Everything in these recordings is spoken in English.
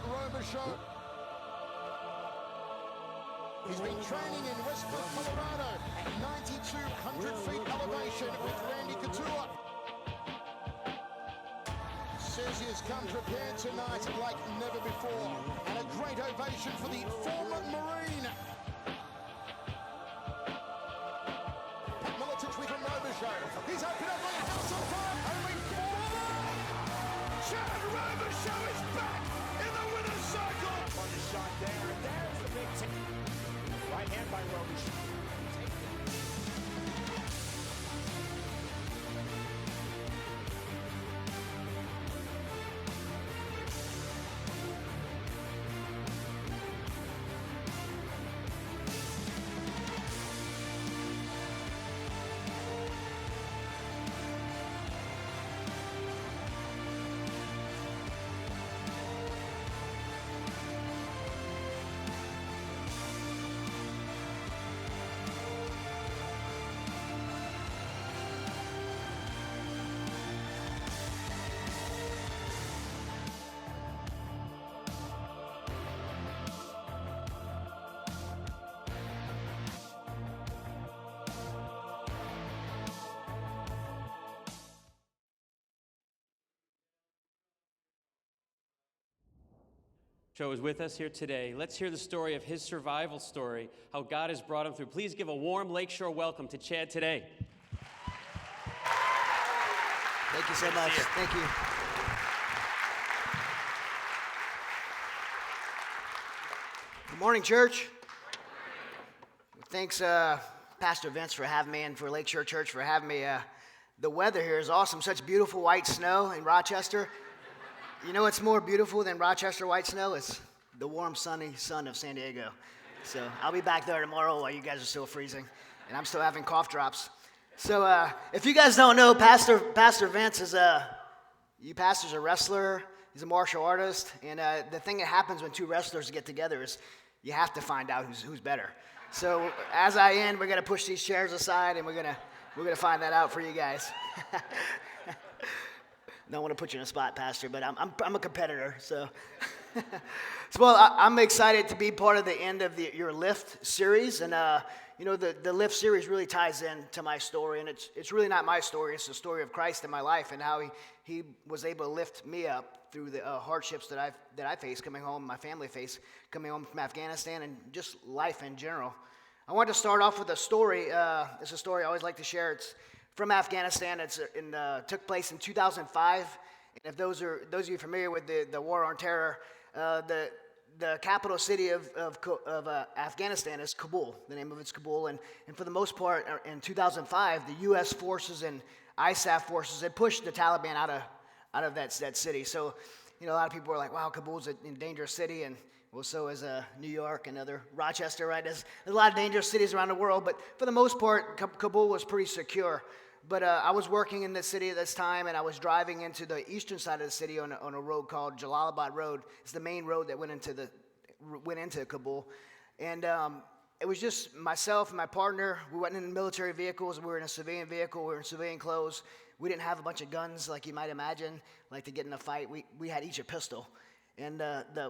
Robichaux. He's been training in Western Colorado at 9,200 feet elevation with Randy Couture. Says he has come prepared tonight like never before. And a great ovation for the former Marine. From Robichaux. He's opened up like a house on fire. Only 4. Chad Robichaux is back in the winner's circle. On the shot there, and there's the big tip. Right hand by Robichaux. Joe is with us here today. Let's hear the story of his survival story, how God has brought him through. Please give a warm Lakeshore welcome to Chad today. Thank you so much. Thank you. Good morning, church. Thanks, Pastor Vince, for having me, and for Lakeshore Church for having me. The weather here is awesome. Such beautiful white snow in Rochester. You know what's more beautiful than Rochester white snow? It's the warm, sunny sun of San Diego. So I'll be back there tomorrow while you guys are still freezing, and I'm still having cough drops. So if you guys don't know, Pastor Vince is you pastor's a wrestler. He's a martial artist, and the thing that happens when two wrestlers get together is you have to find out who's better. So as I end, we're gonna push these chairs aside, and we're gonna find that out for you guys. Don't want to put you in a spot, Pastor, but I'm a competitor, so. Well, I'm excited to be part of the end of your Lift series, and you know the Lift series really ties into my story, and it's really not my story; it's the story of Christ in my life and how he was able to lift me up through the hardships that I faced coming home, my family faced coming home from Afghanistan, and just life in general. I want to start off with a story. It's a story I always like to share. It's from Afghanistan. It's took place in 2005. And if those of you familiar with the war on terror, the capital city of Afghanistan is Kabul. The name of it's Kabul. And for the most part, in 2005, the U.S. forces and ISAF forces had pushed the Taliban out of that city. So, you know, a lot of people were like, "Wow, Kabul's a dangerous city," and well, so is New York and other Rochester. Right? There's a lot of dangerous cities around the world, but for the most part, Kabul was pretty secure. But I was working in the city at this time, and I was driving into the eastern side of the city on a road called Jalalabad Road. It's the main road that went into Kabul, and it was just myself and my partner. We went in military vehicles. We were in a civilian vehicle. We were in civilian clothes. We didn't have a bunch of guns like you might imagine, like to get in a fight. We had each a pistol, and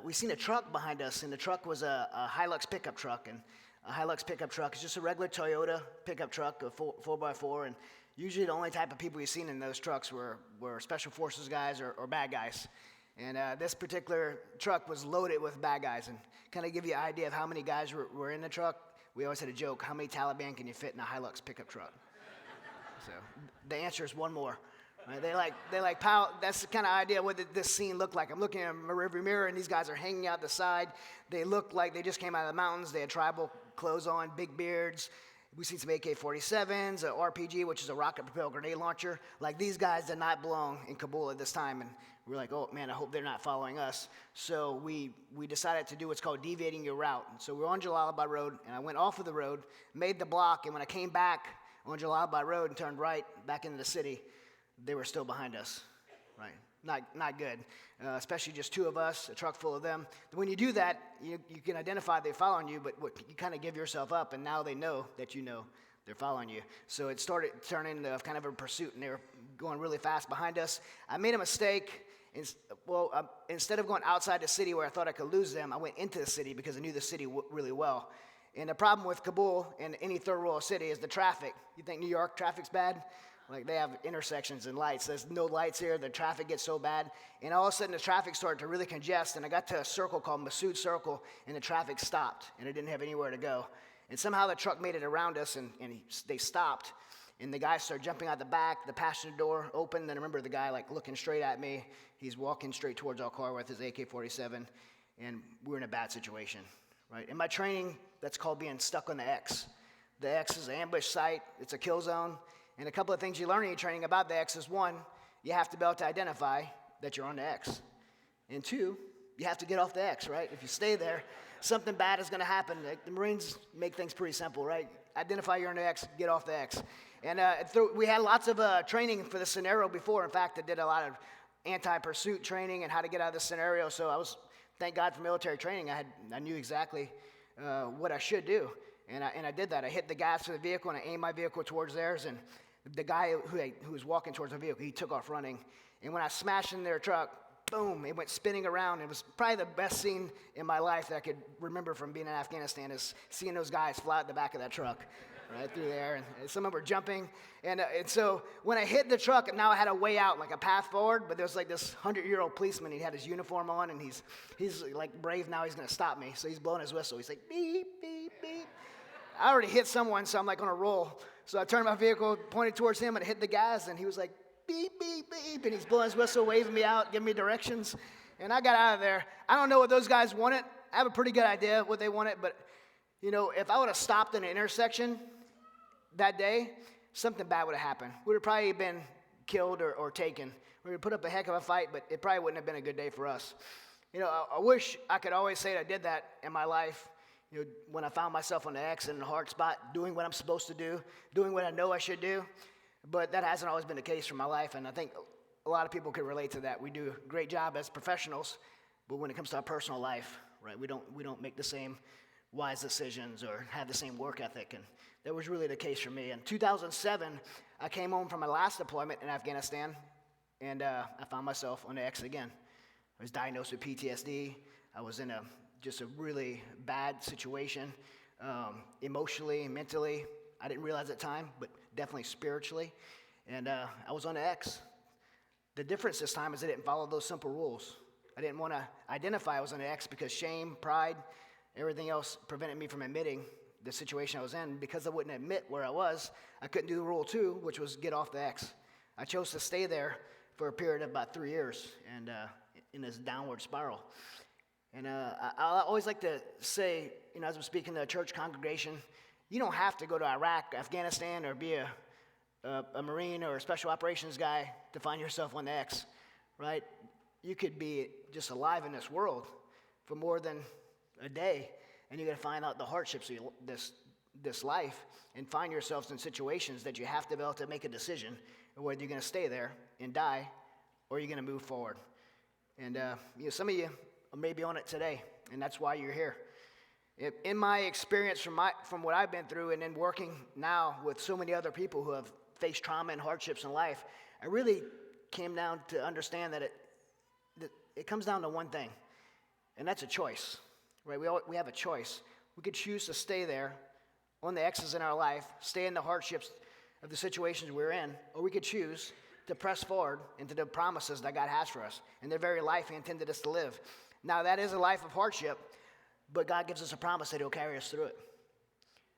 we seen a truck behind us, and the truck was a Hilux pickup truck, and a Hilux pickup truck is just a regular Toyota pickup truck, a 4x4, and usually the only type of people you've seen in those trucks were special forces guys or bad guys. And this particular truck was loaded with bad guys. And kind of give you an idea of how many guys were in the truck, we always had a joke, how many Taliban can you fit in a Hilux pickup truck? So the answer is one more. Right? They like, pal, that's the kind of idea what this scene looked like. I'm looking at my rearview mirror, and these guys are hanging out the side. They look like they just came out of the mountains. They had tribal clothes on, big beards. We seen some AK-47s, an RPG, which is a rocket-propelled grenade launcher. Like, these guys did not belong in Kabul at this time, and we were like, oh, man, I hope they're not following us. So we decided to do what's called deviating your route. So we were on Jalalabad Road, and I went off of the road, made the block, and when I came back on Jalalabad Road and turned right back into the city, they were still behind us, right? Not good, especially just two of us, a truck full of them. When you do that, you can identify they're following you, but you kind of give yourself up, and now they know that you know they're following you. So it started turning into kind of a pursuit, and they were going really fast behind us. I made a mistake, Instead of going outside the city where I thought I could lose them, I went into the city because I knew the city really well. And the problem with Kabul and any third world city is the traffic. You think New York traffic's bad? Like, they have intersections and lights. There's no lights here. The traffic gets so bad. And all of a sudden, the traffic started to really congest. And I got to a circle called Masood Circle, and the traffic stopped. And I didn't have anywhere to go. And somehow the truck made it around us, and they stopped. And the guy started jumping out the back. The passenger door opened. And I remember the guy, like, looking straight at me. He's walking straight towards our car with his AK-47. And we were in a bad situation, right? In my training, that's called being stuck on the X. The X is an ambush site. It's a kill zone. And a couple of things you learn in your training about the X is, one, you have to be able to identify that you're on the X. And two, you have to get off the X, right? If you stay there, something bad is going to happen. The Marines make things pretty simple, right? Identify you're on the X, get off the X. And we had lots of training for the scenario before. In fact, I did a lot of anti-pursuit training and how to get out of the scenario. So thank God for military training. I knew exactly what I should do. And I did that. I hit the gas of the vehicle, and I aimed my vehicle towards theirs. And the guy who was walking towards the vehicle, he took off running. And when I smashed in their truck, boom, it went spinning around. It was probably the best scene in my life that I could remember from being in Afghanistan, is seeing those guys fly out the back of that truck right through there. And some of them were jumping. And so when I hit the truck, now I had a way out, like a path forward. But there's like this 100-year-old policeman. He had his uniform on, and he's like brave now. He's going to stop me. So he's blowing his whistle. He's like, beep, beep, beep. I already hit someone, so I'm like on a roll. So I turned my vehicle, pointed towards him, and I hit the gas, and he was like, beep, beep, beep, and he's blowing his whistle, waving me out, giving me directions, and I got out of there. I don't know what those guys wanted. I have a pretty good idea what they wanted, but, if I would have stopped in an intersection that day, something bad would have happened. We would have probably been killed or taken. We would have put up a heck of a fight, but it probably wouldn't have been a good day for us. I wish I could always say that I did that in my life. When I found myself on the X in a hard spot, doing what I'm supposed to do, doing what I know I should do. But that hasn't always been the case for my life, and I think a lot of people can relate to that. We do a great job as professionals, but when it comes to our personal life, right, we don't make the same wise decisions or have the same work ethic, and that was really the case for me. In 2007, I came home from my last deployment in Afghanistan, and I found myself on the X again. I was diagnosed with PTSD. I was in just a really bad situation, emotionally, mentally. I didn't realize at the time, but definitely spiritually. And I was on the X. The difference this time is I didn't follow those simple rules. I didn't want to identify I was on the X because shame, pride, everything else prevented me from admitting the situation I was in. Because I wouldn't admit where I was, I couldn't do rule 2, which was get off the X. I chose to stay there for a period of about 3 years and in this downward spiral. And I always like to say, as I'm speaking to a church congregation, you don't have to go to Iraq, Afghanistan, or be a Marine or a special operations guy to find yourself on the X, right? You could be just alive in this world for more than a day, and you're going to find out the hardships of this life and find yourselves in situations that you have to be able to make a decision of whether you're going to stay there and die or you're going to move forward. And some of you may be on it today, and that's why you're here. In my experience from what I've been through, and then working now with so many other people who have faced trauma and hardships in life, I really came down to understand that it comes down to one thing, and that's a choice, right? We have a choice. We could choose to stay there on the X's in our life, stay in the hardships of the situations we're in, or we could choose to press forward into the promises that God has for us and the very life He intended us to live. Now, that is a life of hardship, but God gives us a promise that He'll carry us through it.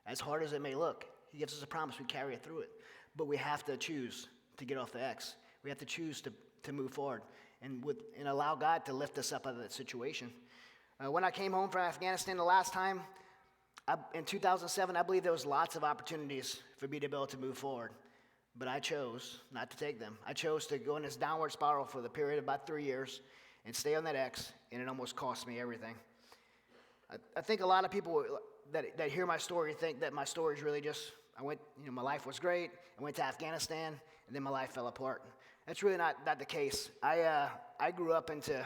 As hard as it may look, He gives us a promise we carry it through it. But we have to choose to get off the X. We have to choose to move forward and allow God to lift us up out of that situation. When I came home from Afghanistan the last time, in 2007, I believe there was lots of opportunities for me to be able to move forward. But I chose not to take them. I chose to go in this downward spiral for the period of about 3 years and stay on that X, and it almost cost me everything. I think a lot of people that hear my story think that my story is really just, my life was great, I went to Afghanistan, and then my life fell apart. That's really not the case. I grew up into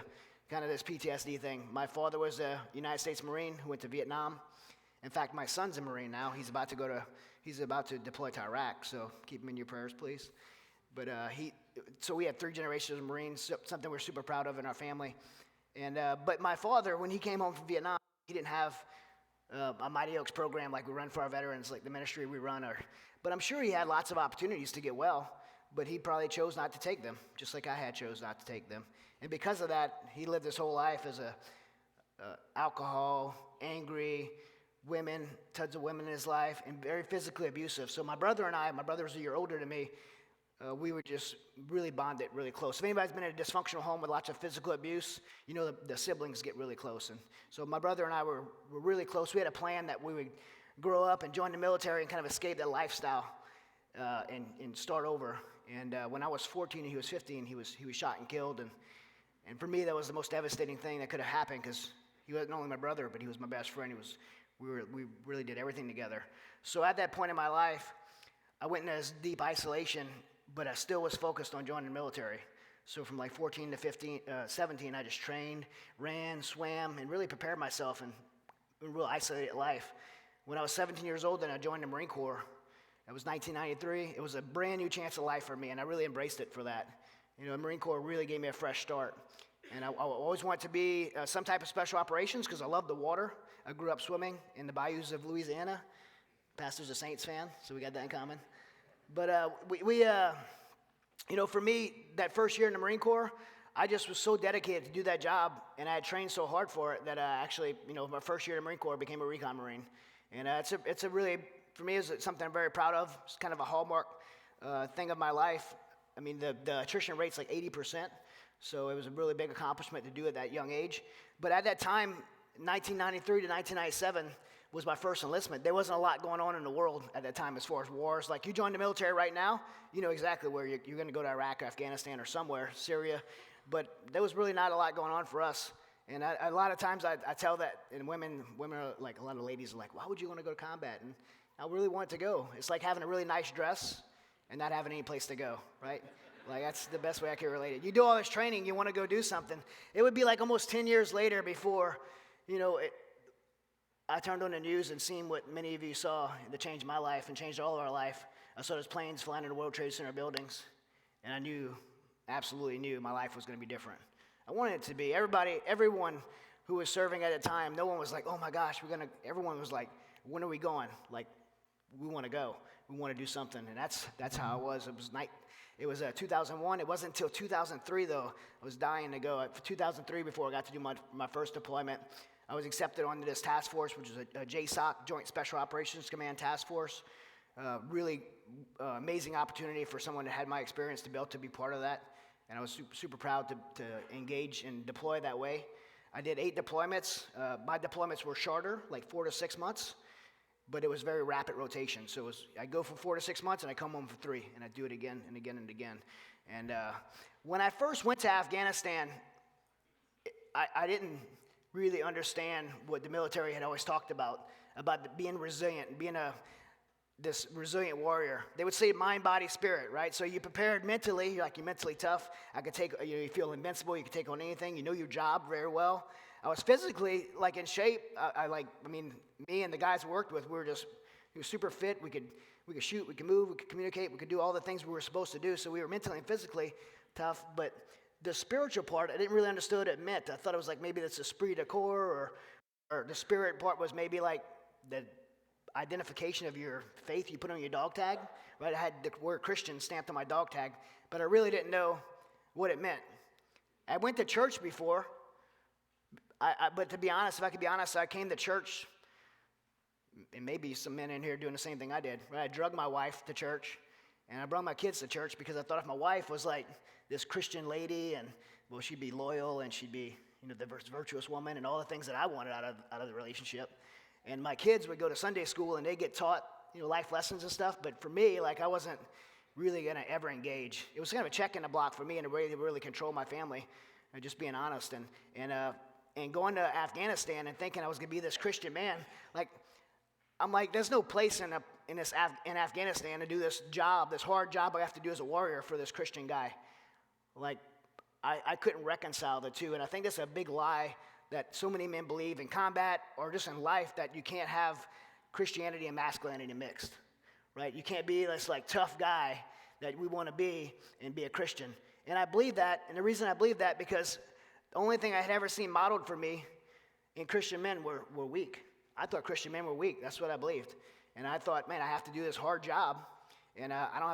kind of this PTSD thing. My father was a United States Marine who went to Vietnam. In fact, my son's a Marine now. He's about to deploy to Iraq, so keep him in your prayers, please. But so we had 3 generations of Marines, something we're super proud of in our family. And but my father, when he came home from Vietnam, he didn't have a Mighty Oaks program like we run for our veterans, like the ministry we run. But I'm sure he had lots of opportunities to get well, but he probably chose not to take them, just like I had chose not to take them. And because of that, he lived his whole life as alcohol, angry, women, tons of women in his life, and very physically abusive. So my brother and I, my brother was a year older than me, we were just really bonded really close. If anybody's been in a dysfunctional home with lots of physical abuse, you know the siblings get really close. And so my brother and I were really close. We had a plan that we would grow up and join the military and kind of escape that lifestyle and start over. And when I was 14 and he was 15, he was shot and killed. And for me, that was the most devastating thing that could have happened, because he wasn't only my brother, but he was my best friend. We really did everything together. So at that point in my life, I went into this deep isolation, but I still was focused on joining the military. So from like 14 to 17, I just trained, ran, swam, and really prepared myself in a real isolated life. When I was 17 years old, then I joined the Marine Corps. It was 1993. It was a brand new chance of life for me, and I really embraced it for that. You know, the Marine Corps really gave me a fresh start. And I always wanted to be some type of special operations because I love the water. I grew up swimming in the bayous of Louisiana. Pastor's a Saints fan, so we got that in common. But you know, for me, that first year in the Marine Corps, I just was so dedicated to do that job, and I had trained so hard for it that actually, you know, my first year in the Marine Corps, I became a recon Marine. And it's a really, for me, it's something I'm very proud of. It's kind of a hallmark thing of my life. I mean, the attrition rate's like 80%, so it was a really big accomplishment to do at that young age. But at that time, 1993 to 1997 was my first enlistment. There wasn't a lot going on in the world at that time as far as wars. Like, you join the military right now, you know exactly where you're going to go to Iraq or Afghanistan or somewhere, Syria. But there was really not a lot going on for us. And a lot of times I tell that, and women are like, a lot of ladies are like, why would you want to go to combat? And I really want to go. It's like having a really nice dress and not having any place to go, right? Like, that's the best way I can relate it. You do all this training, you want to go do something. It would be like almost 10 years later before, you know, I turned on the news and seen what many of you saw that changed my life and changed all of our life. I saw those planes flying into the World Trade Center buildings, and I knew, absolutely knew, my life was going to be different. I wanted it to be. Everyone who was serving at the time, no one was like, oh my gosh, everyone was like, when are we going? Like, we want to go. We want to do something. And that's how it was. It was 2001. It wasn't until 2003, though. I was dying to go. 2003, before I got to do my first deployment, I was accepted onto this task force, which is a JSOC, Joint Special Operations Command Task Force. Really amazing opportunity for someone that had my experience to be able to be part of that. And I was super proud to engage and deploy that way. I did 8 deployments. My deployments were shorter, like 4 to 6 months, but it was very rapid rotation. So I go for 4 to 6 months, and I come home for 3, and I do it again and again and again. And when I first went to Afghanistan, I didn't really understand what the military had always talked about being resilient, being this resilient warrior. They would say mind, body, spirit, right? So you prepared mentally, you're mentally tough. You feel invincible, you can take on anything, you know your job very well. I was physically in shape. Me and the guys we worked with, we were super fit. We could shoot, we could move, we could communicate, we could do all the things we were supposed to do. So we were mentally and physically tough, but the spiritual part, I didn't really understand what it meant. I thought it was maybe that's esprit de corps, or the spirit part was maybe like the identification of your faith you put on your dog tag, right? I had the word Christian stamped on my dog tag, but I really didn't know what it meant. I went to church before, but to be honest, if I could be honest, I came to church, and maybe some men in here doing the same thing I did, right? I drugged my wife to church, and I brought my kids to church because I thought if my wife was like this Christian lady, and well, she'd be loyal, and she'd be, the virtuous woman, and all the things that I wanted out of the relationship. And my kids would go to Sunday school, and they get taught, life lessons and stuff. But for me, I wasn't really going to ever engage. It was kind of a check in the block for me in a way to really control my family, just being honest. And going to Afghanistan and thinking I was going to be this Christian man, I'm like, there's no place in Afghanistan to do this hard job I have to do as a warrior for this Christian guy. I couldn't reconcile the two, and I think that's a big lie that so many men believe in combat or just in life, that you can't have Christianity and masculinity mixed, right? You can't be this tough guy that we want to be and be a Christian. And I believe that, and the reason I believe that because the only thing I had ever seen modeled for me in Christian men were weak. I thought Christian men were weak. That's what I believed. And I thought, man, I have to do this hard job, and I don't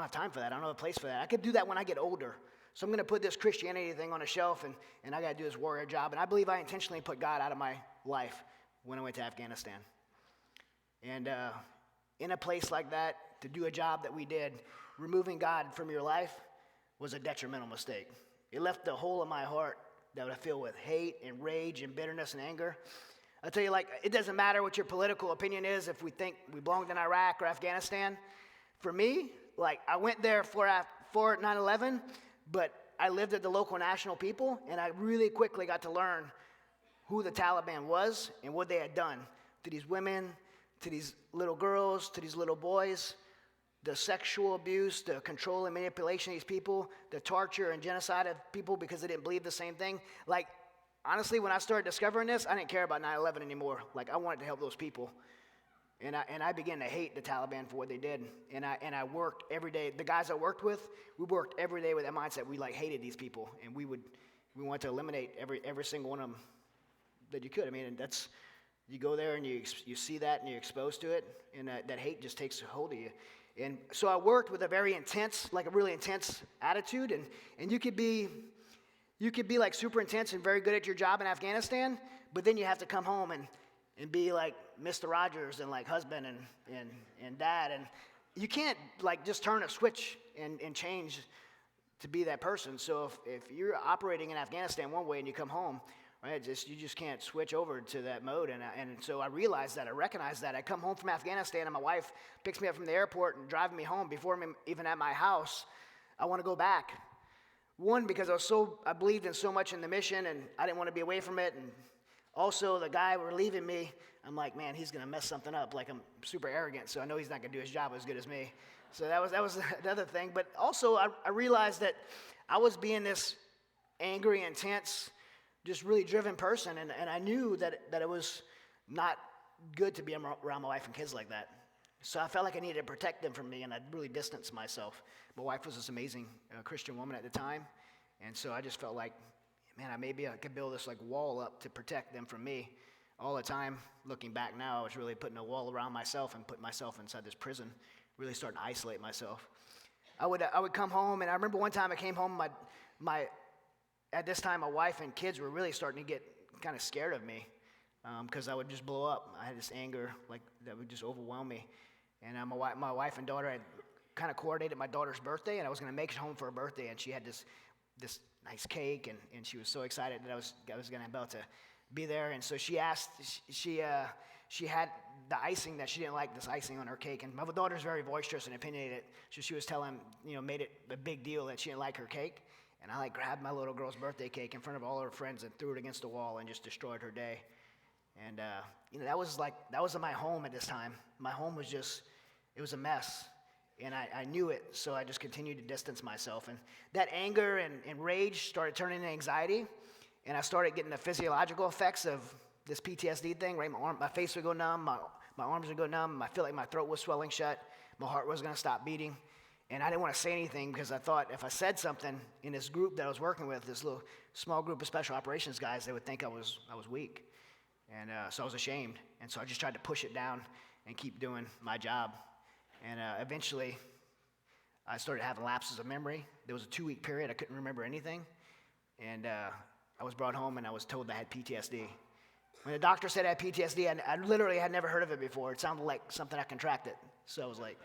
have time for that. I don't have a place for that. I could do that when I get older. So I'm going to put this Christianity thing on a shelf, and I got to do this warrior job. And I believe I intentionally put God out of my life when I went to Afghanistan. And in a place like that, to do a job that we did, removing God from your life was a detrimental mistake. It left a hole in my heart that I filled with hate and rage and bitterness and anger. I'll tell you, like, it doesn't matter what your political opinion is if we think we belonged in Iraq or Afghanistan. For me, like, I went there for 9/11, but I lived at the local national people, and I really quickly got to learn who the Taliban was and what they had done to these women, to these little girls, to these little boys, the sexual abuse, the control and manipulation of these people, the torture and genocide of people because they didn't believe the same thing. Like, honestly, when I started discovering this, I didn't care about 9/11 anymore. Like, I wanted to help those people. And I began to hate the Taliban for what they did. And I worked every day. The guys I worked with, we worked every day with that mindset. We like hated these people, and we wanted to eliminate every single one of them that you could. I mean, and that's, you go there and you see that and you're exposed to it, and that hate just takes a hold of you. And so I worked with a very intense, like a really intense attitude, and you could be like super intense and very good at your job in Afghanistan, but then you have to come home and be like Mr. Rogers and like husband and dad, and you can't like just turn a switch and change to be that person. So if you're operating in Afghanistan one way and you come home, right, you just can't switch over to that mode. And so I realized that, I recognized that. I come home from Afghanistan and my wife picks me up from the airport and drives me home before I'm even at my house. I want to go back. One, because I believed in so much in the mission and I didn't want to be away from it. And also the guy relieving me, I'm like, man, he's going to mess something up. Like, I'm super arrogant, so I know he's not going to do his job as good as me. So that was another thing. But also I realized that I was being this angry, intense, just really driven person, and I knew that it was not good to be around my wife and kids like that. So I felt like I needed to protect them from me, and I'd really distanced myself. My wife was this amazing Christian woman at the time, and so I just felt like, man, maybe I could build this like wall up to protect them from me. All the time, looking back now, I was really putting a wall around myself and putting myself inside this prison, really starting to isolate myself. I would come home, and I remember one time I came home, at this time, my wife and kids were really starting to get kind of scared of me because I would just blow up. I had this anger like that would just overwhelm me. And my wife and daughter had kind of coordinated my daughter's birthday, and I was going to make it home for her birthday, and she had this nice cake, and she was so excited that I was going to about to be there. And so she asked, she had the icing that she didn't like, this icing on her cake. And my daughter's very boisterous and opinionated, so she was telling, made it a big deal that she didn't like her cake. And I grabbed my little girl's birthday cake in front of all her friends and threw it against the wall and just destroyed her day. And that was my home at this time. My home was it was a mess, and I knew it. So I just continued to distance myself. And that anger and rage started turning into anxiety, and I started getting the physiological effects of this PTSD thing. Right, my face would go numb, my arms would go numb. I feel like my throat was swelling shut. My heart was going to stop beating. And I didn't want to say anything because I thought if I said something in this group that I was working with, this little small group of special operations guys, they would think I was weak. And so I was ashamed. And so I just tried to push it down and keep doing my job. And eventually, I started having lapses of memory. There was a 2-week period I couldn't remember anything. And I was brought home and I was told I had PTSD. When the doctor said I had PTSD, I literally had never heard of it before. It sounded like something I contracted. So I was like,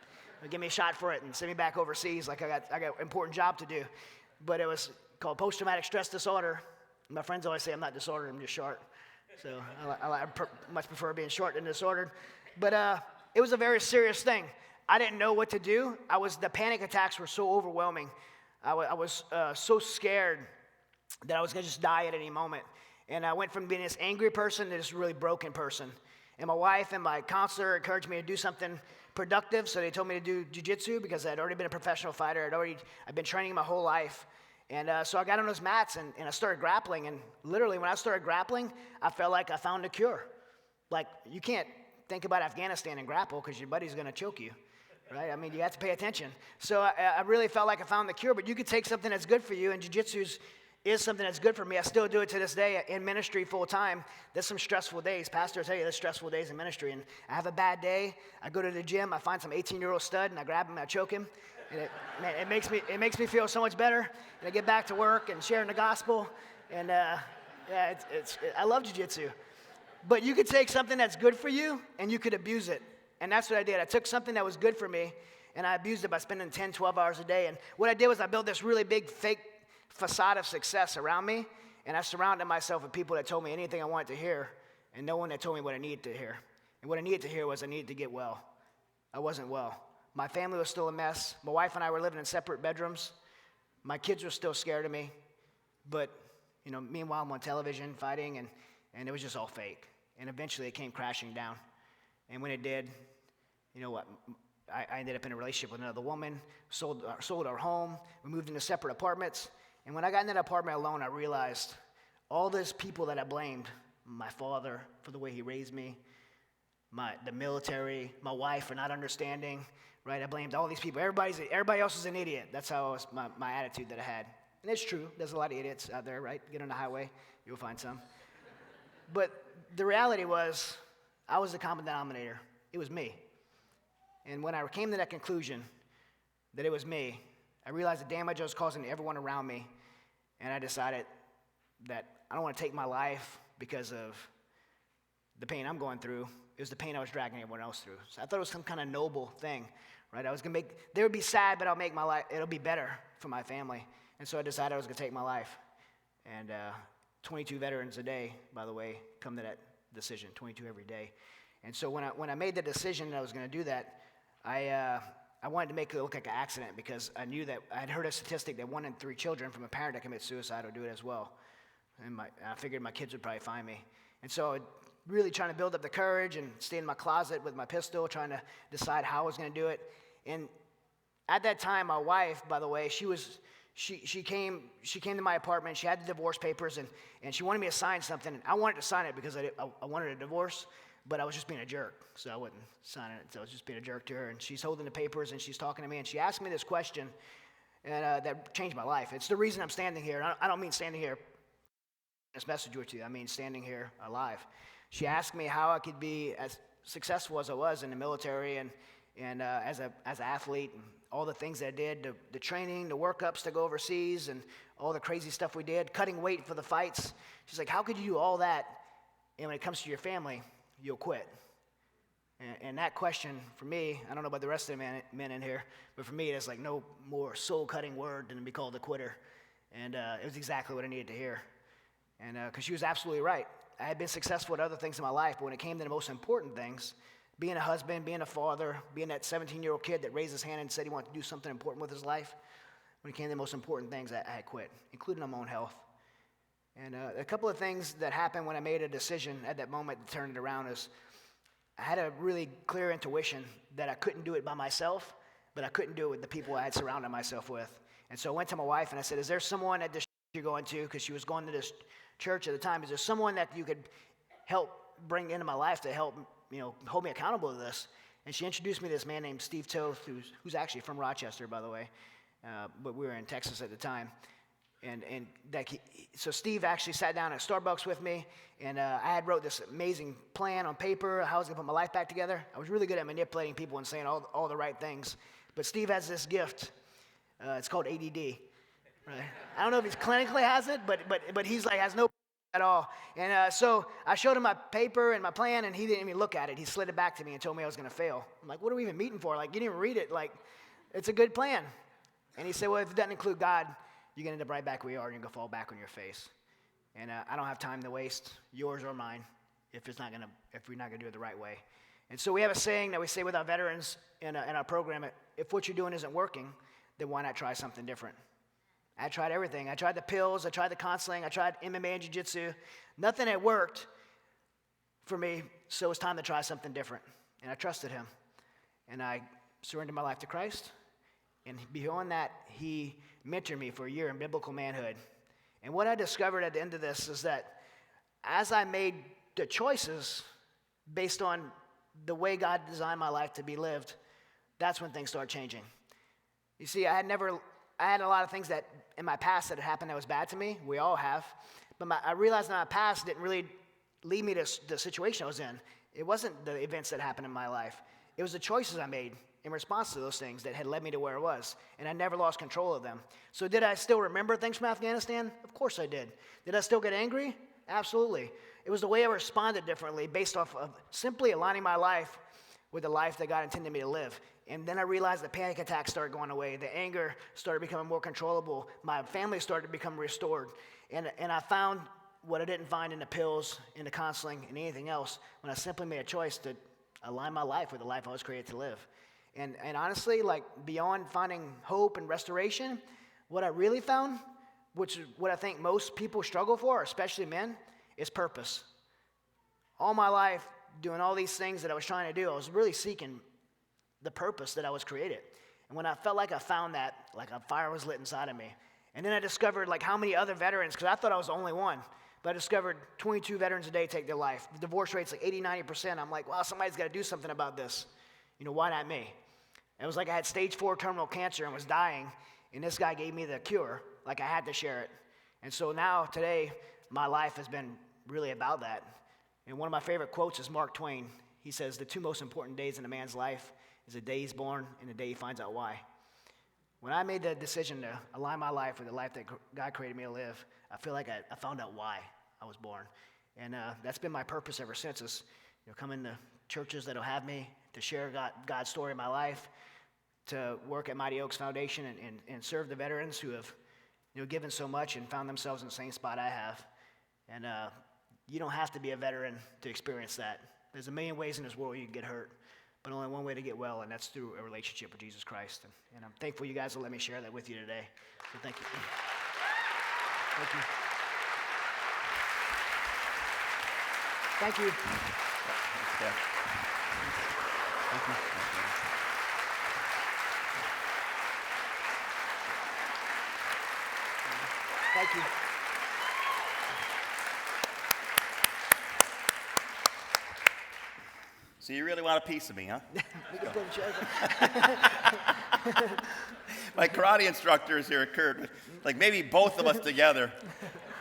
give me a shot for it and send me back overseas. Like I got an important job to do. But it was called post-traumatic stress disorder. My friends always say I'm not disordered, I'm just short. So I much prefer being short than disordered. But it was a very serious thing. I didn't know what to do. The panic attacks were so overwhelming. I was so scared that I was going to just die at any moment. And I went from being this angry person to this really broken person. And my wife and my counselor encouraged me to do something productive, so they told me to do jiu-jitsu because I'd already been a professional fighter. I'd been training my whole life. And so I got on those mats and I started grappling. And literally when I started grappling, I felt like I found a cure. Like, you can't think about Afghanistan and grapple because your buddy's going to choke you. right? I mean, you have to pay attention. So I really felt like I found the cure, but you could take something that's good for you, and jiu-jitsu is something that's good for me. I still do it to this day in ministry full time. There's some stressful days. Pastors tell you there's stressful days in ministry, and I have a bad day. I go to the gym, I find some 18-year-old stud, and I grab him, I choke him, and it makes me feel so much better. And I get back to work and sharing the gospel, and I love jiu-jitsu. But you could take something that's good for you, and you could abuse it. And that's what I did. I took something that was good for me, and I abused it by spending 10, 12 hours a day. And what I did was I built this really big fake facade of success around me, and I surrounded myself with people that told me anything I wanted to hear, and no one that told me what I needed to hear. And what I needed to hear was I needed to get well. I wasn't well. My family was still a mess. My wife and I were living in separate bedrooms. My kids were still scared of me. But, meanwhile, I'm on television fighting, and it was just all fake. And eventually it came crashing down. And when it did, you know what? I ended up in a relationship with another woman, sold our home, we moved into separate apartments. And when I got in that apartment alone, I realized all those people that I blamed, my father for the way he raised me, the military, my wife for not understanding, right? I blamed all these people. Everybody else is an idiot. That's how my attitude that I had. And it's true. There's a lot of idiots out there, right? Get on the highway, you'll find some. But the reality was, I was the common denominator. It was me. And when I came to that conclusion that it was me, I realized the damage I was causing to everyone around me, and I decided that I don't want to take my life because of the pain I'm going through. It was the pain I was dragging everyone else through. So I thought it was some kind of noble thing, right? They would be sad, but I'll make my life, it'll be better for my family. And so I decided I was going to take my life. And 22 veterans a day, by the way, come to that decision, 22 every day. And so when I made the decision that I was going to do that, I wanted to make it look like an accident because I knew that I'd heard a statistic that 1 in 3 children from a parent that commits suicide would do it as well. And I figured my kids would probably find me. And so really trying to build up the courage and stay in my closet with my pistol, trying to decide how I was going to do it. And at that time, my wife, by the way, she came to my apartment. She had the divorce papers, and she wanted me to sign something. I wanted to sign it because I wanted a divorce, but I was just being a jerk, so I wouldn't sign it. So I was just being a jerk to her, and she's holding the papers, and she's talking to me, and she asked me this question, and that changed my life. It's the reason I'm standing here. I don't mean standing here this message with you. I mean standing here alive. She asked me how I could be as successful as I was in the military and as an athlete, and all the things that I did, the training, the workups to go overseas, and all the crazy stuff we did, cutting weight for the fights. She's like, how could you do all that, and when it comes to your family, you'll quit? And that question, for me, I don't know about the rest of the men in here, but for me, it's like no more soul-cutting word than to be called a quitter. And it was exactly what I needed to hear. And because she was absolutely right. I had been successful at other things in my life, but when it came to the most important things, being a husband, being a father, being that 17-year-old kid that raised his hand and said he wanted to do something important with his life, when it came to the most important things, I had quit, including my own health. And a couple of things that happened when I made a decision at that moment to turn it around is I had a really clear intuition that I couldn't do it by myself, but I couldn't do it with the people I had surrounded myself with. And so I went to my wife and I said, is there someone at this church you're going to, because she was going to this church at the time, is there someone that you could help bring into my life to help, hold me accountable to this? And she introduced me to this man named Steve Toth, who's actually from Rochester, by the way, but we were in Texas at the time. So Steve actually sat down at Starbucks with me, and I had wrote this amazing plan on paper, how I was going to put my life back together. I was really good at manipulating people and saying all the right things. But Steve has this gift. It's called ADD. Right? I don't know if he clinically has it, but he's like has no at all. And so I showed him my paper and my plan, and he didn't even look at it. He slid it back to me and told me I was going to fail. I'm like, what are we even meeting for? Like, you didn't even read it. Like, it's a good plan. And he said, well, if it doesn't include God, you're going to end up right back where you are, and you're going to fall back on your face. And I don't have time to waste, yours or mine, if we're not going to do it the right way. And so we have a saying that we say with our veterans in our program: if what you're doing isn't working, then why not try something different? I tried everything. I tried the pills. I tried the counseling. I tried MMA and jiu-jitsu. Nothing had worked for me, so it was time to try something different. And I trusted him. And I surrendered my life to Christ. And beyond that, he mentored me for a year in biblical manhood. And what I discovered at the end of this is that as I made the choices based on the way God designed my life to be lived, that's when things started changing. You see, I had a lot of things that in my past that had happened that was bad to me. We all have. But I realized that my past didn't really lead me to the situation I was in. It wasn't the events that happened in my life. It was the choices I made in response to those things that had led me to where I was. And I never lost control of them. So did I still remember things from Afghanistan? Of course I did. Did I still get angry? Absolutely. It was the way I responded differently based off of simply aligning my life with the life that God intended me to live. And then I realized the panic attacks started going away. The anger started becoming more controllable. My family started to become restored. And I found what I didn't find in the pills, in the counseling, and anything else when I simply made a choice to align my life with the life I was created to live. And honestly, like beyond finding hope and restoration, what I really found, which is what I think most people struggle for, especially men, is purpose. All my life, doing all these things that I was trying to do, I was really seeking the purpose that I was created. And when I felt like I found that, like a fire was lit inside of me. And then I discovered like how many other veterans, because I thought I was the only one, but I discovered 22 veterans a day take their life. The divorce rate's like 80-90%. I'm like, wow, somebody's got to do something about this. Why not me? It was like I had stage 4 terminal cancer and was dying, and this guy gave me the cure. Like I had to share it. And so now, today, my life has been really about that. And one of my favorite quotes is Mark Twain. He says, the 2 most important days in a man's life is the day he's born and the day he finds out why. When I made the decision to align my life with the life that God created me to live, I feel like I found out why I was born. And that's been my purpose ever since, is coming to churches that'll have me, to share God's story in my life, to work at Mighty Oaks Foundation and serve the veterans who have given so much and found themselves in the same spot I have. And you don't have to be a veteran to experience that. There's a million ways in this world you can get hurt, but only one way to get well, and that's through a relationship with Jesus Christ. And I'm thankful you guys will let me share that with you today. So thank you. Thank you. Thank you. Thank you. Thank you. So you really want a piece of me, huh? We can put chairs. My karate instructor is here, Kurt. Like maybe both of us together.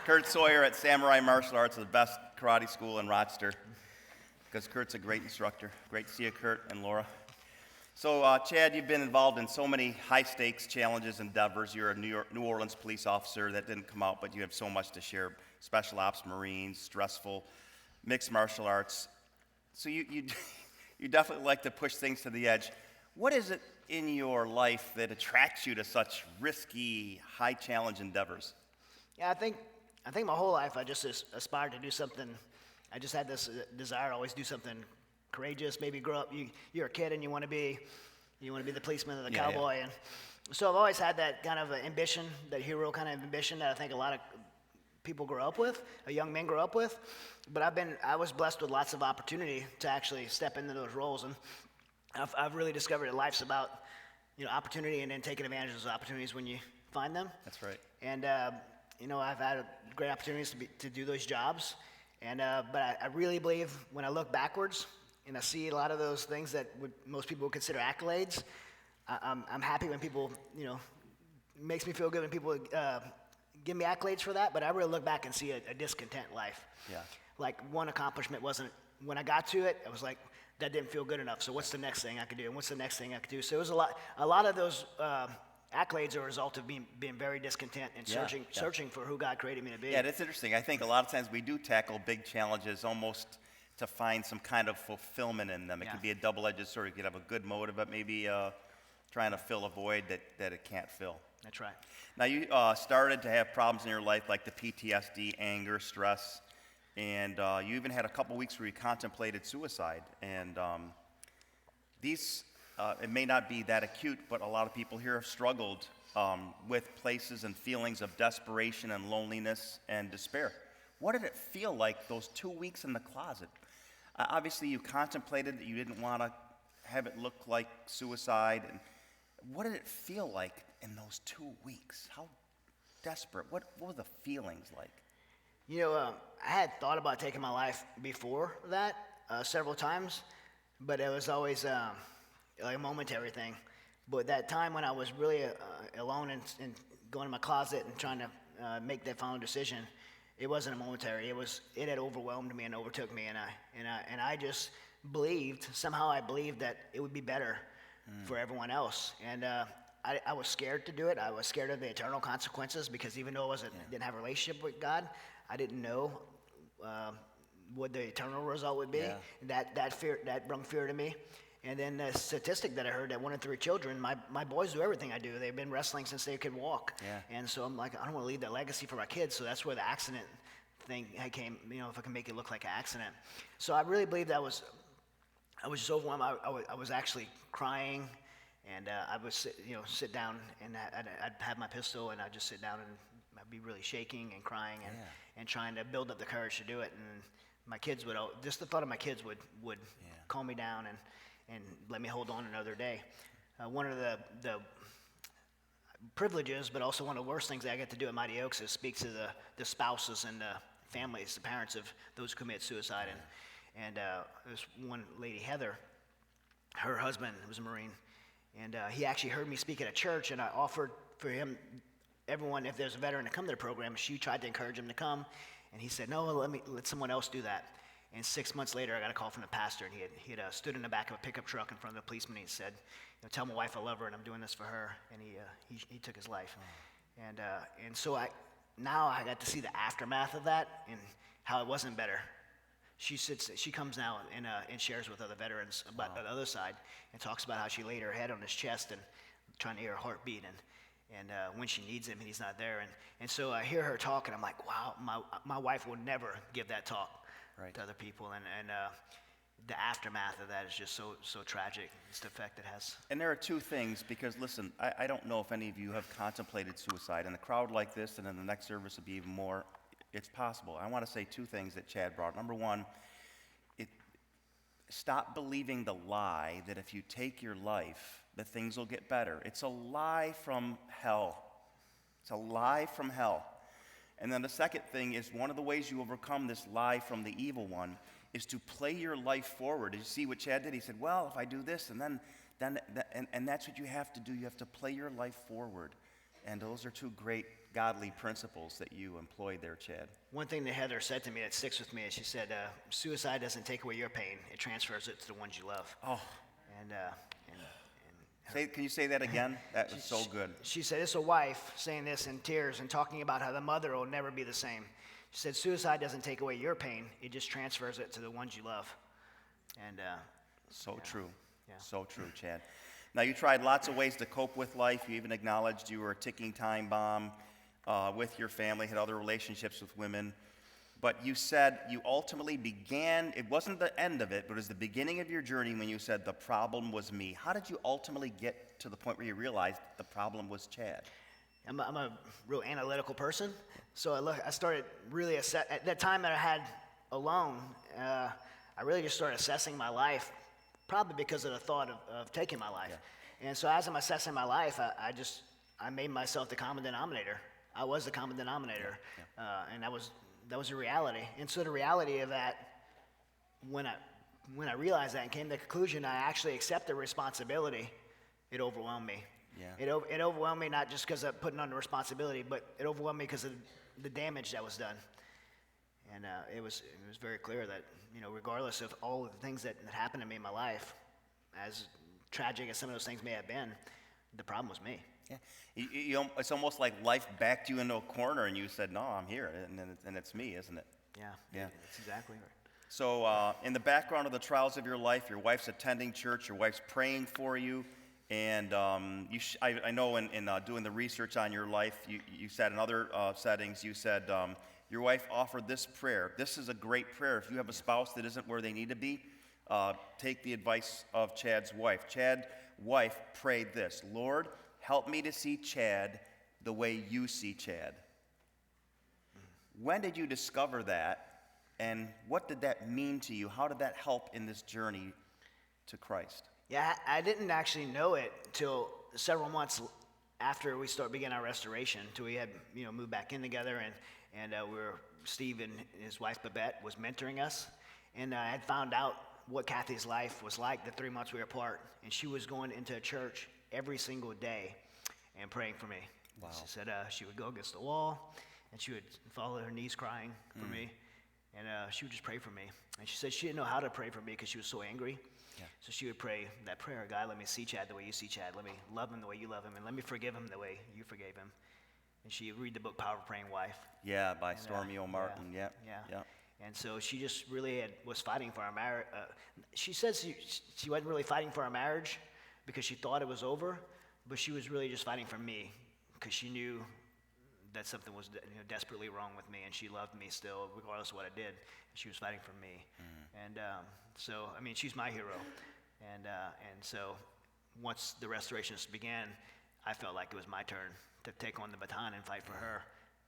Kurt Sawyer at Samurai Martial Arts, the best karate school in Rochester. Because Kurt's a great instructor. Great to see you, Kurt and Laura. So, Chad, you've been involved in so many high-stakes challenges, endeavors. You're a New Orleans police officer. That didn't come out, but you have so much to share. Special ops, Marines, stressful, mixed martial arts. So you definitely like to push things to the edge. What is it in your life that attracts you to such risky, high-challenge endeavors? Yeah, I think my whole life I just aspired to do something. I just had this desire to always do something courageous. Maybe grow up, you're a kid and you want to be the policeman or the cowboy. Yeah. And so I've always had that kind of ambition, that hero kind of ambition that I think a lot of people grow up with, young men grow up with. But I was blessed with lots of opportunity to actually step into those roles, and I've really discovered that life's about opportunity and then taking advantage of those opportunities when you find them. That's right. And I've had great opportunities to do those jobs, and but I really believe when I look backwards and I see a lot of those things that most people would consider accolades, I'm happy when people makes me feel good when people give me accolades for that. But I really look back and see a discontent life. Yeah. Like one accomplishment wasn't, when I got to it, I was like, that didn't feel good enough. So what's the next thing I could do? And what's the next thing I could do? So it was a lot of those accolades are a result of being very discontent and searching for who God created me to be. Yeah, that's interesting. I think a lot of times we do tackle big challenges almost to find some kind of fulfillment in them. It could be a double-edged sword. You could have a good motive, but maybe trying to fill a void that it can't fill. That's right. Now, you started to have problems in your life like the PTSD, anger, stress, and you even had a couple weeks where you contemplated suicide. And these, it may not be that acute, but a lot of people here have struggled with places and feelings of desperation and loneliness and despair. What did it feel like those 2 weeks in the closet? Obviously, you contemplated that you didn't want to have it look like suicide. And what did it feel like in those 2 weeks? How desperate? What were the feelings like? I had thought about taking my life before that several times, but it was always like a momentary thing. But that time when I was really alone and going to my closet and trying to make that final decision, it wasn't a momentary. It had overwhelmed me and overtook me, and I just believed, somehow I believed that it would be better for everyone else. And I was scared to do it. I was scared of the eternal consequences, because even though didn't have a relationship with God, I didn't know what the eternal result would be. Yeah. That brought fear to me. And then the statistic that I heard, that 1 in 3 children, my boys do everything I do. They've been wrestling since they could walk. Yeah. And so I'm like, I don't want to leave that legacy for my kids. So that's where the accident thing came, if I can make it look like an accident. So I really believe I was just overwhelmed. I was actually crying, and I would sit down, and I'd have my pistol, and I'd just sit down, and I'd be really shaking and crying and trying to build up the courage to do it. And my kids would, just the thought of my kids would calm me down and let me hold on another day. One of the privileges, but also one of the worst things that I get to do at Mighty Oaks is speak to the spouses and the families, the parents of those who commit suicide. And there's one lady, Heather, her husband was a Marine, and he actually heard me speak at a church, and I offered for him, everyone, if there's a veteran to come to the program. She tried to encourage him to come, and he said, no, let someone else do that. And 6 months later, I got a call from the pastor, and he had stood in the back of a pickup truck in front of the policeman, and he said, tell my wife I love her, and I'm doing this for her. And he took his life. And so now I got to see the aftermath of that and how it wasn't better. She comes now and shares with other veterans about the other side, and talks about how she laid her head on his chest and trying to hear her heartbeat, and when she needs him and he's not there. And so I hear her talk, and I'm like, wow, my wife will never give that talk to other people, and the aftermath of that is just so tragic. It's the effect it has. And there are two things, because listen, I don't know if any of you have contemplated suicide. In a crowd like this, and in the next service will be even more, it's possible. I want to say two things that Chad brought. Number one, stop believing the lie that if you take your life, that things will get better. It's a lie from hell. It's a lie from hell. And then the second thing is, one of the ways you overcome this lie from the evil one is to play your life forward. Did you see what Chad did? He said, well, if I do this, and then that's what you have to do. You have to play your life forward. And those are two great godly principles that you employ there, Chad. One thing that Heather said to me that sticks with me is, she said, suicide doesn't take away your pain. It transfers it to the ones you love. Oh. Can you say that again? That was so good. She said, it's a wife saying this in tears and talking about how the mother will never be the same. She said, suicide doesn't take away your pain. It just transfers it to the ones you love. And so true. Yeah. So true, Chad. Now, you tried lots of ways to cope with life. You even acknowledged you were a ticking time bomb with your family, had other relationships with women. But you said you ultimately began, it wasn't the end of it, but it was the beginning of your journey when you said the problem was me. How did you ultimately get to the point where you realized the problem was Chad? I'm a real analytical person, so I started really, at that time that I had alone, I really just started assessing my life, probably because of the thought of taking my life. Yeah. And so as I'm assessing my life, I made myself the common denominator. I was the common denominator, and that was a reality. And so the reality of that, when I realized that and came to the conclusion, I actually accepted responsibility. It overwhelmed me. Yeah. It overwhelmed me, not just because of putting on the responsibility, but it overwhelmed me because of the damage that was done. And it was very clear that, regardless of all of the things that happened to me in my life, as tragic as some of those things may have been, the problem was me. Yeah. It's almost like life backed you into a corner and you said, no, I'm here, and it's me, isn't it? Yeah, that's exactly right. So in the background of the trials of your life, your wife's attending church, your wife's praying for you, and I know in doing the research on your life, you said in other settings, you said your wife offered this prayer. This is a great prayer. If you have a spouse that isn't where they need to be, take the advice of Chad's wife. Chad's wife prayed this: Lord, help me to see Chad the way you see Chad. When did you discover that, and what did that mean to you? How did that help in this journey to Christ? Yeah, I didn't actually know it till several months after we began our restoration, till we had moved back in together, and Steve and his wife Babette was mentoring us, and I had found out what Kathy's life was like the 3 months we were apart, and she was going into a church every single day and praying for me. Wow. She said she would go against the wall, and she would fall on her knees crying for me, and she would just pray for me. And she said she didn't know how to pray for me because she was so angry. Yeah. So she would pray that prayer, God, let me see Chad the way you see Chad. Let me love him the way you love him, and let me forgive him the way you forgave him. And she would read the book Power of a Praying Wife. Yeah, by Stormy O. Martin. Yeah. And so she just really was fighting for our marriage. She says she wasn't really fighting for our marriage because she thought it was over, but she was really just fighting for me because she knew that something was desperately wrong with me, and she loved me still, regardless of what I did. She was fighting for me. And so, I mean, she's my hero. And so once the restorations began, I felt like it was my turn to take on the baton and fight for her.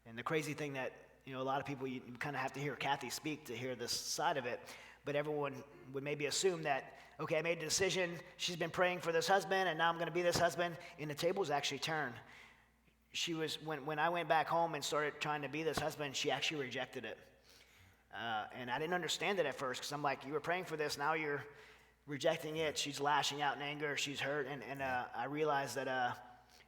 And the crazy thing that, a lot of people, you kind of have to hear Kathy speak to hear this side of it, but everyone would maybe assume that, okay, I made a decision, she's been praying for this husband, and now I'm going to be this husband, and the tables actually turned. She was, when I went back home and started trying to be this husband, she actually rejected it. And I didn't understand it at first, because I'm like, you were praying for this, now you're rejecting it. She's lashing out in anger, she's hurt, and I realized that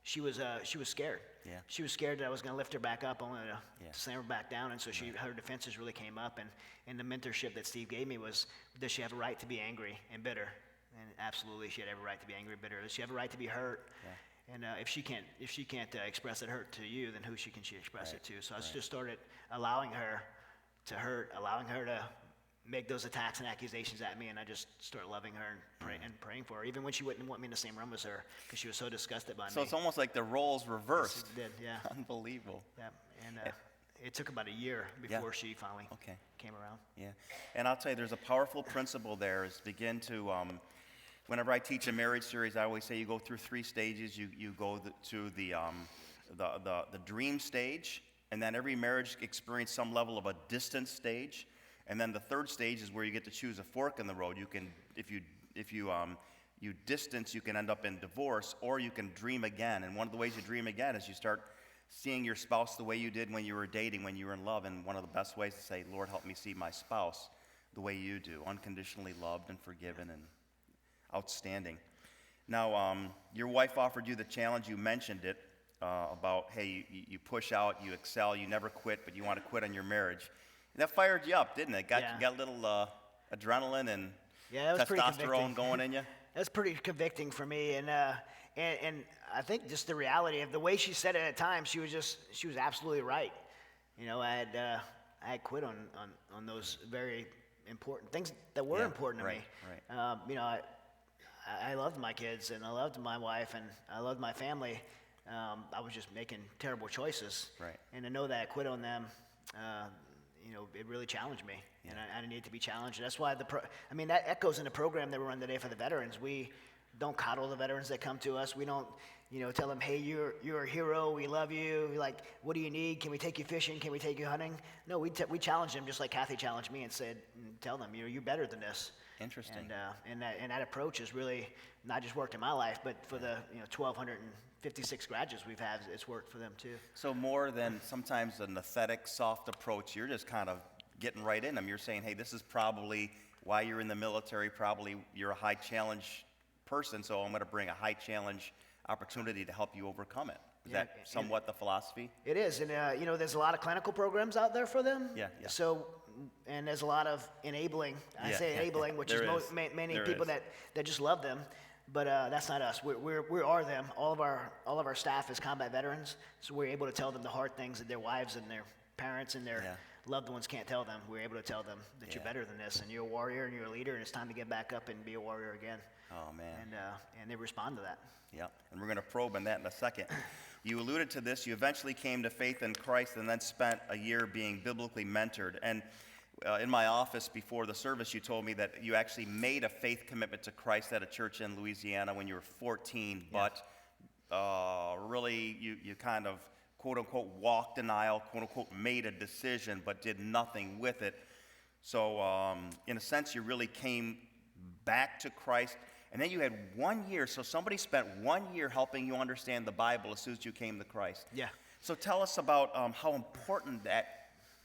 she was scared. Yeah. She was scared that I was going to lift her back up, only to slam her back down, and so her defenses really came up, and the mentorship that Steve gave me was, does she have a right to be angry and bitter? And absolutely, she had every right to be angry and bitter. Does she have a right to be hurt? Yeah. And if she can't express that hurt to you, then who can she express it to? So I just started allowing her to hurt, allowing her to make those attacks and accusations at me, and I just started loving her and praying for her, even when she wouldn't want me in the same room as her, because she was so disgusted by me. So it's almost like the roles reversed. Yes, it did, yeah. Unbelievable. Yeah, and it took about a year before she finally came around. Yeah, and I'll tell you, there's a powerful principle there, is begin to, whenever I teach a marriage series, I always say you go through 3 stages. You go to the dream stage, and then every marriage experience some level of a distance stage. And then the 3rd stage is where you get to choose a fork in the road. You can, if you distance, you can end up in divorce, or you can dream again. And one of the ways you dream again is you start seeing your spouse the way you did when you were dating, when you were in love. And one of the best ways to say, Lord, help me see my spouse the way you do, unconditionally loved and forgiven and outstanding. Now, your wife offered you the challenge. You mentioned it about, hey, you push out, you excel, you never quit, but you want to quit on your marriage. That fired you up, didn't it? Got a little adrenaline and testosterone going in you? That was pretty convicting for me, and I think just the reality of the way she said it at times, she was absolutely right. I had quit on those very important things that were important to me. Right. I loved my kids, and I loved my wife, and I loved my family. I was just making terrible choices. Right. And to know that I quit on them, it really challenged me, and I needed to be challenged. And that's why that echoes in the program that we run today for the veterans. We don't coddle the veterans that come to us. We don't, tell them, hey, you're a hero. We love you. Like, what do you need? Can we take you fishing? Can we take you hunting? No, we challenge them just like Kathy challenged me and said, tell them, you're better than this. Interesting. And that approach has really not just worked in my life, but for the 1,256 graduates we've had, it's worked for them too. So more than sometimes an aesthetic, soft approach, you're just kind of getting right in them. You're saying, hey, this is probably why you're in the military. Probably you're a high challenge person, so I'm going to bring a high challenge opportunity to help you overcome it. Is that somewhat the philosophy? It is, and there's a lot of clinical programs out there for them. Yeah. So, and there's a lot of enabling. I say enabling, which is many people that just love them. But that's not us. We are them. All of our staff is combat veterans, so we're able to tell them the hard things that their wives and their parents and their loved ones can't tell them. We're able to tell them that you're better than this, and you're a warrior, and you're a leader, and it's time to get back up and be a warrior again. Oh man. And they respond to that. Yeah, and we're going to probe on that in a second. You alluded to this. You eventually came to faith in Christ, and then spent a year being biblically mentored. And in my office before the service, you told me that you actually made a faith commitment to Christ at a church in Louisiana when you were 14, but really you kind of, quote unquote, walked an aisle, quote unquote, made a decision, but did nothing with it. So in a sense, you really came back to Christ, and then you had 1 year, so somebody spent 1 year helping you understand the Bible as soon as you came to Christ. Yeah. So tell us about how important that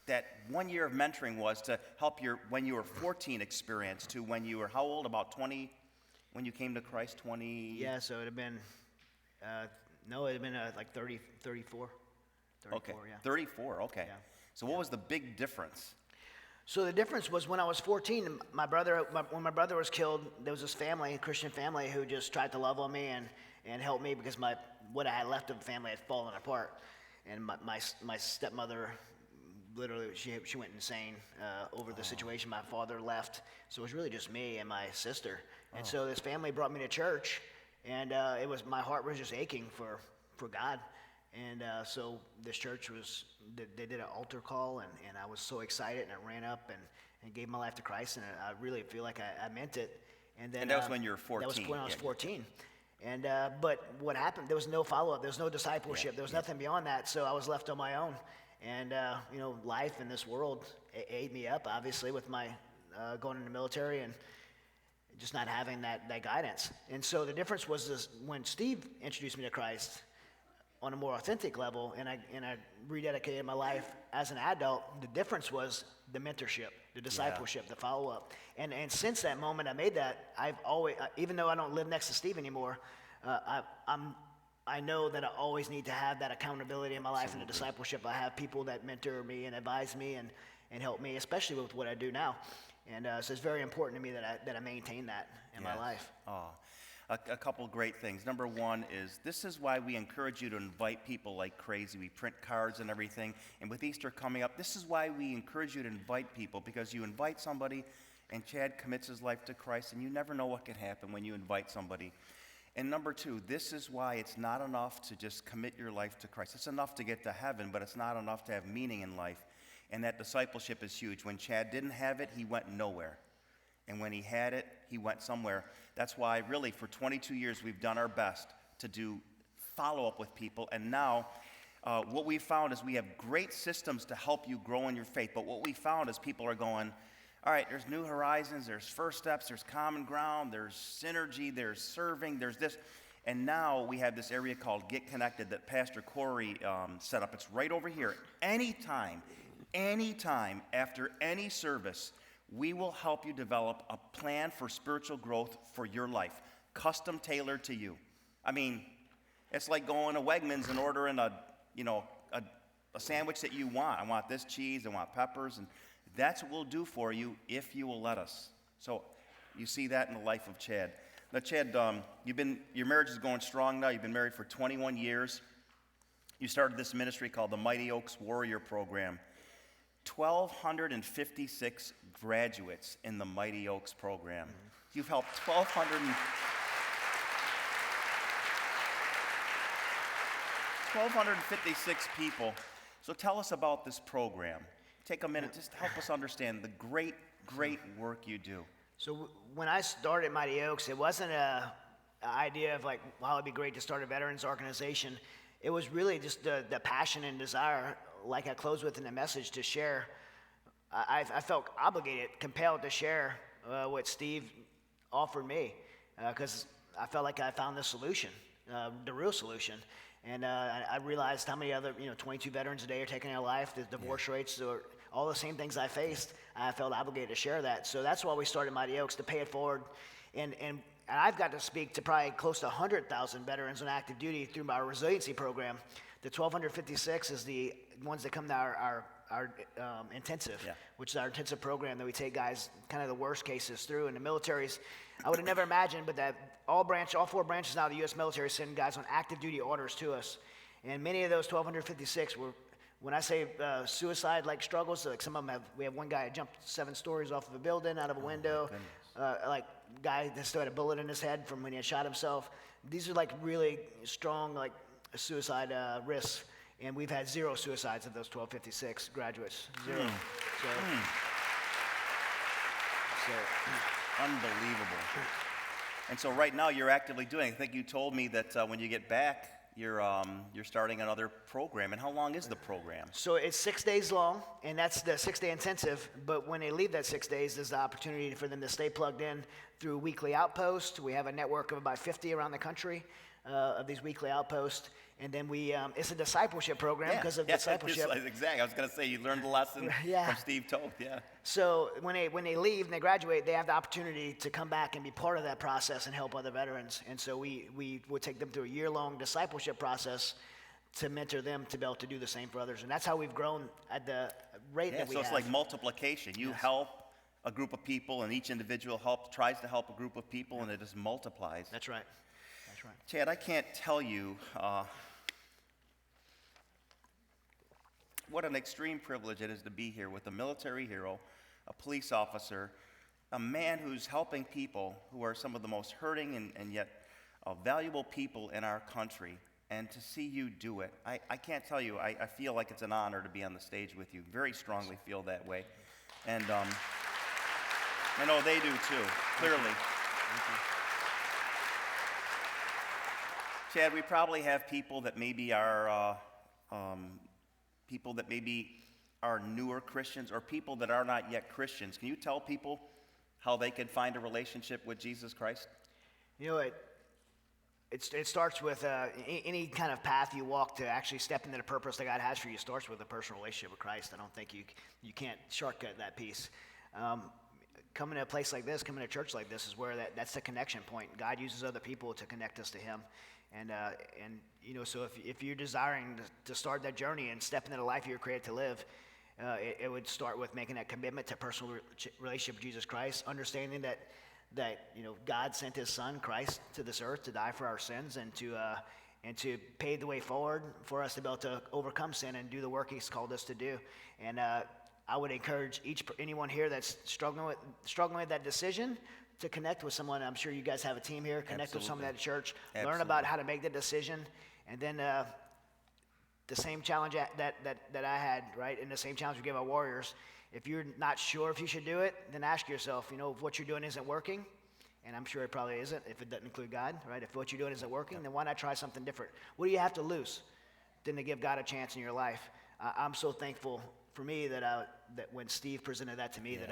that 1 year of mentoring was to help your, when you were 14 experience to when you were how old? About 20, when you came to Christ, 20? Yeah, so it'd have been, no, it'd have been like 30, 34. 34, Okay, yeah. 34, okay. Yeah. So what was the big difference? So the difference was when I was 14, when my brother was killed, there was this family, a Christian family, who just tried to love on me and help me because what I had left of the family had fallen apart. And my stepmother, literally, she went insane over the situation. My father left, so it was really just me and my sister. And so this family brought me to church, and my heart was just aching for God. And so this church they did an altar call, and I was so excited, and I ran up and gave my life to Christ, and I really feel like I meant it. And then And that was when you were 14. That was when I was Yeah. 14. And but what happened? There was no follow-up. There was no discipleship. There was nothing beyond that. So I was left on my own. And life in this world ate me up, obviously, with my going in the military and just not having that guidance. And so the difference was this: when Steve introduced me to Christ on a more authentic level, and I rededicated my life as an adult, the difference was the mentorship, the discipleship, the follow-up. And since that moment I made that, I've always, even though I don't live next to Steve anymore, I know that I always need to have that accountability in my life and the discipleship. I have people that mentor me and advise me and help me, especially with what I do now. And so it's very important to me that I maintain that in my life. Oh, a couple great things. Number one is, this is why we encourage you to invite people like crazy. We print cards and everything. And with Easter coming up, this is why we encourage you to invite people, because you invite somebody and Chad commits his life to Christ, and you never know what can happen when you invite somebody. And number two, this is why it's not enough to just commit your life to Christ. It's enough to get to heaven, but it's not enough to have meaning in life. And that discipleship is huge. When Chad didn't have it, he went nowhere. And when he had it, he went somewhere. That's why, really, for 22 years, we've done our best to do follow-up with people. And now, what we found is we have great systems to help you grow in your faith. But what we found is people are going, all right, there's New Horizons, there's First Steps, there's Common Ground, there's Synergy, there's Serving, there's this. And now we have this area called Get Connected that Pastor Corey set up. It's right over here. Anytime after any service, we will help you develop a plan for spiritual growth for your life, custom tailored to you. I mean, it's like going to Wegmans and ordering a sandwich that you want. I want this cheese, I want peppers, and that's what we'll do for you if you will let us. So you see that in the life of Chad. Now, Chad, your marriage is going strong now. You've been married for 21 years. You started this ministry called the Mighty Oaks Warrior Program. 1,256 graduates in the Mighty Oaks program. You've helped 1,256 people. So tell us about this program. Take a minute, just help us understand the great work you do. So when I started Mighty Oaks, it wasn't an idea of like, wow, it'd be great to start a veterans organization. It was really just the passion and desire, like I closed with in the message, to share. I felt obligated, compelled to share what Steve offered me, because I felt like I found the solution, the real solution. And I realized how many other, 22 veterans a day are taking their life, the divorce rates, or all the same things I faced. I felt obligated to share that. So that's why we started Mighty Oaks, to pay it forward. And I've got to speak to probably close to 100,000 veterans on active duty through my resiliency program. The 1,256 is the ones that come to our intensive, which is our intensive program that we take guys kind of the worst cases through. In the militaries, I would have never imagined, but that all four branches now of the U.S. military send guys on active duty orders to us. And many of those 1,256 were, when I say suicide-like struggles, like some of them we have one guy who jumped 7 stories off of a building out of a window, like guy that still had a bullet in his head from when he had shot himself. These are like really strong, like suicide risks. And we've had 0 suicides of those 1,256 graduates. 0. So Unbelievable. And so right now you're actively doing it. I think you told me that when you get back, you're starting another program. And how long is the program? So it's 6 days long, and that's the 6-day intensive. But when they leave that 6 days, there's the opportunity for them to stay plugged in through weekly outposts. We have a network of about 50 around the country of these weekly outposts. And then it's a discipleship program because of discipleship. Exactly. I was going to say, you learned the lesson from Steve Toth, yeah. So when they leave and they graduate, they have the opportunity to come back and be part of that process and help other veterans. And so we would take them through a year-long discipleship process to mentor them to be able to do the same for others. And that's how we've grown at the rate that we have. So it's like multiplication. You help a group of people, and each individual tries to help a group of people, and it just multiplies. That's right. That's right. Chad, I can't tell you what an extreme privilege it is to be here with a military hero, a police officer, a man who's helping people who are some of the most hurting and yet valuable people in our country. And to see you do it, I can't tell you, I feel like it's an honor to be on the stage with you. Very strongly feel that way. And I know they do too, clearly. Thank you. Chad, we probably have people that maybe are newer Christians or people that are not yet Christians. Can you tell people how they can find a relationship with Jesus Christ? You know, it starts with any kind of path you walk to actually step into the purpose that God has for you. Starts with a personal relationship with Christ. I don't think you can't shortcut that piece. Coming to a place like this, coming to a church like this is where that's the connection point. God uses other people to connect us to Him. And you know, so if you're desiring to start that journey and step into the life you're created to live, it would start with making that commitment to personal relationship with Jesus Christ, understanding that you know God sent His Son Christ to this earth to die for our sins and to pave the way forward for us to be able to overcome sin and do the work He's called us to do. And I would encourage anyone here that's struggling with that decision to connect with someone. I'm sure you guys have a team here. Connect with someone at church. Learn about how to make the decision, and then the same challenge that I had, right? And the same challenge we give our warriors. If you're not sure if you should do it, then ask yourself, you know, if what you're doing isn't working, and I'm sure it probably isn't if it doesn't include God, right? If what you're doing isn't working, then why not try something different? What do you have to lose than to give God a chance in your life? I'm so thankful for me that when Steve presented that to me, that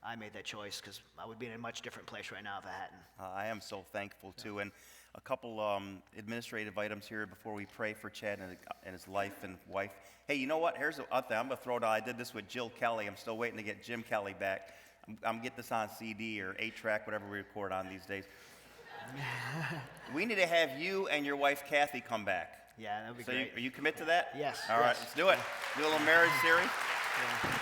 I made that choice, because I would be in a much different place right now if I hadn't. I am so thankful too. And a couple administrative items here before we pray for Chad and his life and wife. Hey, you know what? Here's a thing I'm going to throw down. I did this with Jill Kelly. I'm still waiting to get Jim Kelly back. I'm getting this on CD or 8-track, whatever we record on these days. We need to have you and your wife, Kathy, come back. Yeah, that would be great. Are you commit to that? Yes. All right, let's do it. Do a little marriage series. Yeah.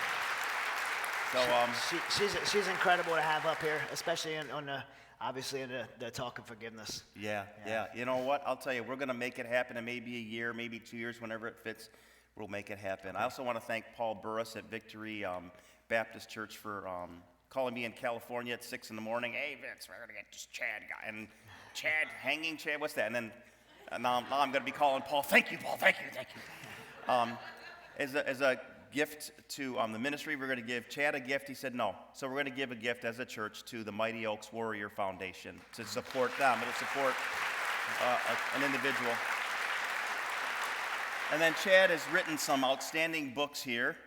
So she's incredible to have up here, especially obviously in the talk of forgiveness. Yeah. You know what? I'll tell you, we're going to make it happen in maybe a year, maybe 2 years, whenever it fits. We'll make it happen. I also want to thank Paul Burris at Victory Baptist Church for calling me in California at 6 in the morning. Hey, Vince, we're going to get this Chad guy. And Chad, what's that? And then now I'm going to be calling Paul. Thank you, Paul. Thank you. As a gift to the ministry, we're going to give Chad a gift. He said no. So we're going to give a gift as a church to the Mighty Oaks Warrior Foundation to support them. It'll support an individual. And then Chad has written some outstanding books here.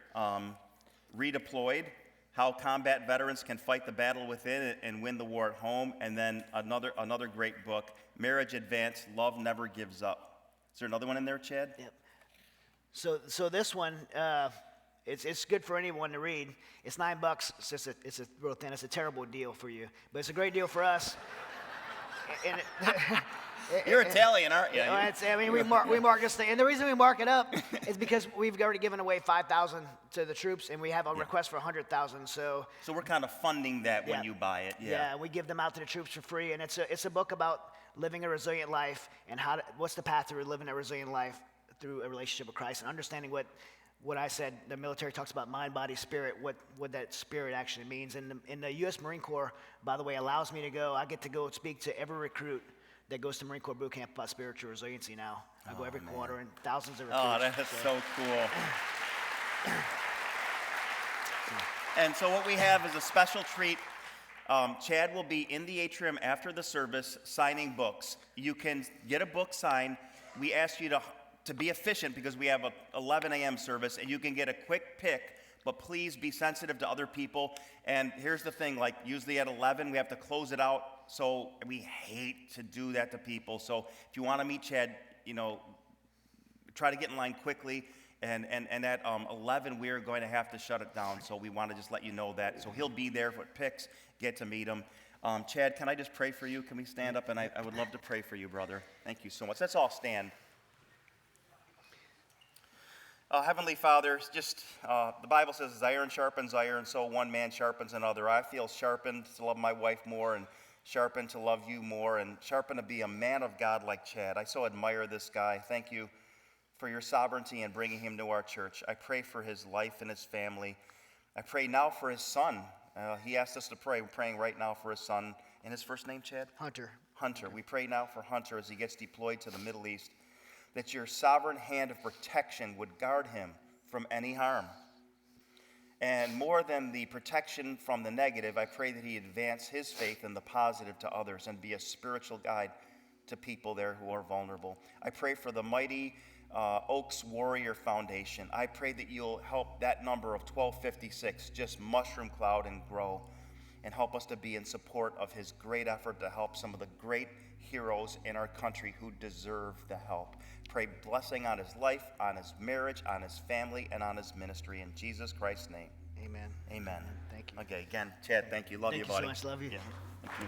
Redeployed, How Combat Veterans Can Fight the Battle Within and Win the War at Home. And then another great book, Marriage Advanced, Love Never Gives Up. Is there another one in there, Chad? Yep. So this one, it's good for anyone to read. It's $9. It's a real thin. It's a terrible deal for you, but it's a great deal for us. You're Italian, aren't you? We mark this thing, and the reason we mark it up is because we've already given away 5,000 to the troops, and we have a request for 100,000. So we're kind of funding that when you buy it. Yeah, we give them out to the troops for free, and it's a book about living a resilient life and what's the path to living a resilient life through a relationship with Christ, and understanding what I said. The military talks about mind, body, spirit. What that spirit actually means. And the U.S. Marine Corps, by the way, allows me to go. I get to go speak to every recruit that goes to Marine Corps boot camp about spiritual resiliency now. I go every quarter, and thousands of recruits. Oh, that is so cool. And so what we have is a special treat. Chad will be in the atrium after the service signing books. You can get a book signed. We ask you to be efficient because we have a 11 a.m. service, and you can get a quick pick, but please be sensitive to other people. And here's the thing, like usually at 11, we have to close it out. So we hate to do that to people. So if you want to meet Chad, try to get in line quickly. And at 11, we are going to have to shut it down. So we want to just let you know that. So he'll be there for picks, get to meet him. Chad, can I just pray for you? Can we stand up? And I would love to pray for you, brother. Thank you so much. Let's all stand. Heavenly Father, just the Bible says, as iron sharpens iron, so one man sharpens another. I feel sharpened to love my wife more, and sharpened to love you more, and sharpened to be a man of God like Chad. I so admire this guy. Thank you for your sovereignty in bringing him to our church. I pray for his life and his family. I pray now for his son. He asked us to pray. We're praying right now for his son. And his first name, Chad? Hunter. Hunter. We pray now for Hunter as he gets deployed to the Middle East, that your sovereign hand of protection would guard him from any harm. And more than the protection from the negative, I pray that he advance his faith in the positive to others and be a spiritual guide to people there who are vulnerable. I pray for the mighty Oaks Warrior Foundation. I pray that you'll help that number of 1256 just mushroom cloud and grow, and help us to be in support of his great effort to help some of the great heroes in our country who deserve the help. Pray blessing on his life, on his marriage, on his family, and on his ministry. In Jesus Christ's name. Amen. Amen. Thank you. Okay, again, Chad, thank you. Love you, buddy. Thank you so much. Love you. Yeah. Thank you.